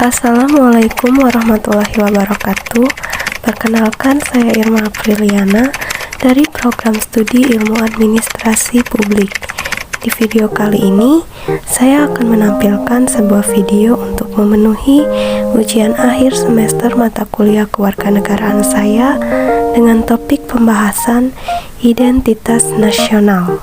Assalamualaikum warahmatullahi wabarakatuh. Perkenalkan, saya Irma Apriliana dari program studi Ilmu Administrasi Publik. Di video kali ini, saya akan menampilkan sebuah video untuk memenuhi ujian akhir semester mata kuliah kewarganegaraan saya dengan topik pembahasan identitas nasional.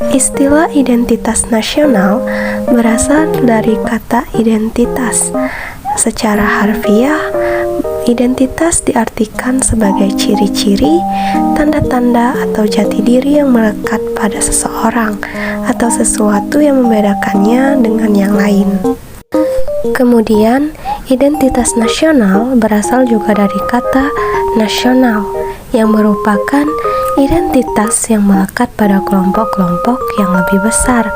Istilah identitas nasional berasal dari kata identitas. Secara harfiah, identitas diartikan sebagai ciri-ciri, tanda-tanda atau jati diri yang melekat pada seseorang atau sesuatu yang membedakannya dengan yang lain. Kemudian, identitas nasional berasal juga dari kata nasional yang merupakan identitas yang melekat pada kelompok-kelompok yang lebih besar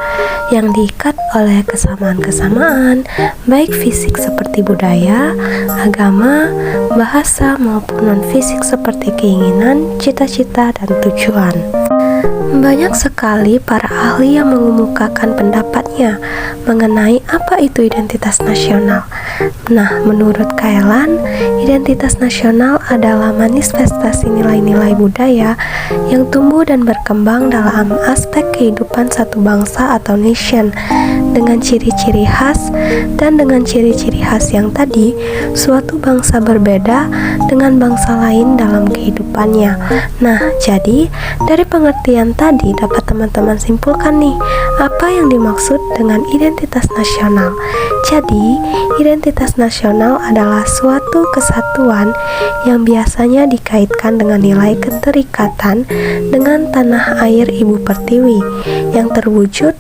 yang diikat oleh kesamaan-kesamaan baik fisik seperti budaya, agama, bahasa maupun non-fisik seperti keinginan, cita-cita, dan tujuan. Banyak sekali para ahli yang mengemukakan pendapatnya mengenai apa itu identitas nasional. Nah, menurut Kaelan, identitas nasional adalah manifestasi nilai-nilai budaya yang tumbuh dan berkembang dalam aspek kehidupan satu bangsa atau nation dengan ciri-ciri khas, dan dengan ciri-ciri khas yang tadi, suatu bangsa berbeda dengan bangsa lain dalam kehidupannya. Nah, jadi dari pengertian tadi dapat teman-teman simpulkan nih, apa yang dimaksud dengan identitas nasional. Jadi, identitas nasional adalah suatu kesatuan yang biasanya dikaitkan dengan nilai keterikatan dengan tanah air ibu pertiwi yang terwujud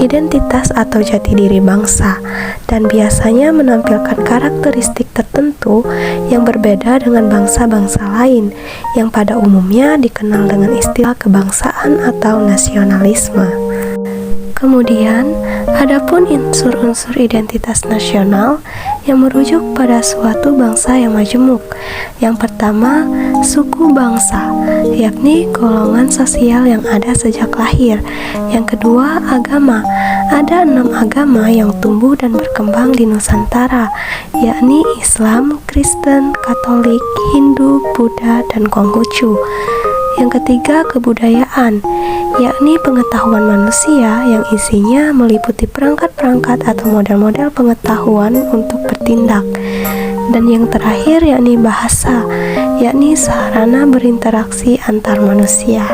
identitas atau jati diri bangsa, dan biasanya menampilkan karakteristik tertentu yang berbeda dengan bangsa-bangsa lain yang pada umumnya dikenal dengan istilah kebangsaan atau nasionalisme. Kemudian, adapun unsur-unsur identitas nasional yang merujuk pada suatu bangsa yang majemuk. Yang pertama, suku bangsa, yakni golongan sosial yang ada sejak lahir. Yang kedua, agama. Ada 6 agama yang tumbuh dan berkembang di Nusantara, yakni Islam, Kristen, Katolik, Hindu, Buddha, dan Konghucu. Yang ketiga, kebudayaan, yakni pengetahuan manusia yang isinya meliputi perangkat-perangkat atau model-model pengetahuan untuk bertindak. Dan yang terakhir yakni bahasa, yakni sarana berinteraksi antar manusia.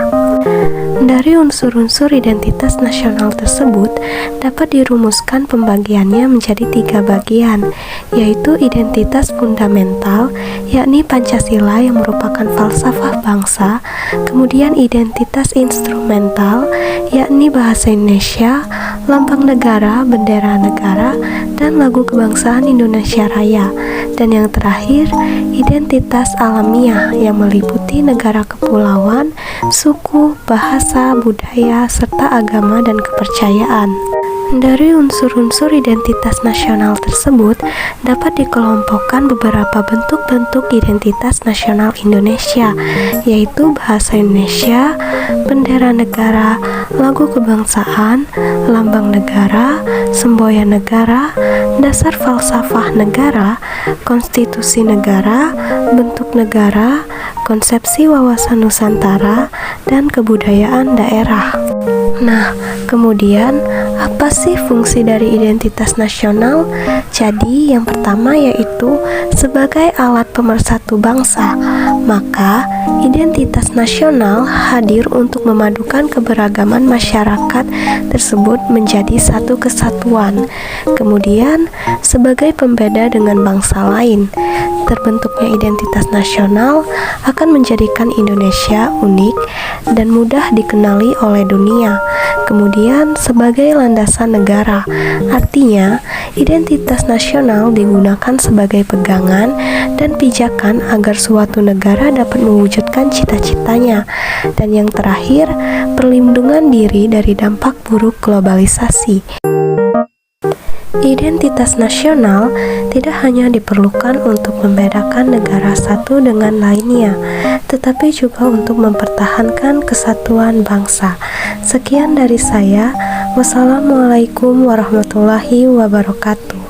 Dari unsur-unsur identitas nasional tersebut dapat dirumuskan pembagiannya menjadi 3 bagian, yaitu identitas fundamental, yakni Pancasila yang merupakan falsafah bangsa, kemudian identitas instrumental, yakni bahasa Indonesia, lambang negara, bendera negara, dan lagu kebangsaan Indonesia Raya. Dan yang terakhir, identitas alamiah yang meliputi negara kepulauan, suku, bahasa, budaya, serta agama dan kepercayaan. Dari unsur-unsur identitas nasional tersebut dapat dikelompokkan beberapa bentuk-bentuk identitas nasional Indonesia, yaitu bahasa Indonesia, bendera negara, lagu kebangsaan, lambang negara, semboyan negara, dasar falsafah negara, konstitusi negara, bentuk negara, konsepsi wawasan Nusantara, dan kebudayaan daerah. Nah, kemudian apa sih fungsi dari identitas nasional? Jadi, yang pertama yaitu sebagai alat pemersatu bangsa. Maka, identitas nasional hadir untuk memadukan keberagaman masyarakat tersebut menjadi satu kesatuan. Kemudian, sebagai pembeda dengan bangsa lain, terbentuknya identitas nasional akan menjadikan Indonesia unik dan mudah dikenali oleh dunia. Kemudian, sebagai landasan negara, artinya identitas nasional digunakan sebagai pegangan dan pijakan agar suatu negara dapat mewujudkan cita-citanya. Dan yang terakhir, perlindungan diri dari dampak buruk globalisasi. Identitas nasional tidak hanya diperlukan untuk membedakan negara satu dengan lainnya, tetapi juga untuk mempertahankan kesatuan bangsa. Sekian dari saya. Wassalamualaikum warahmatullahi wabarakatuh.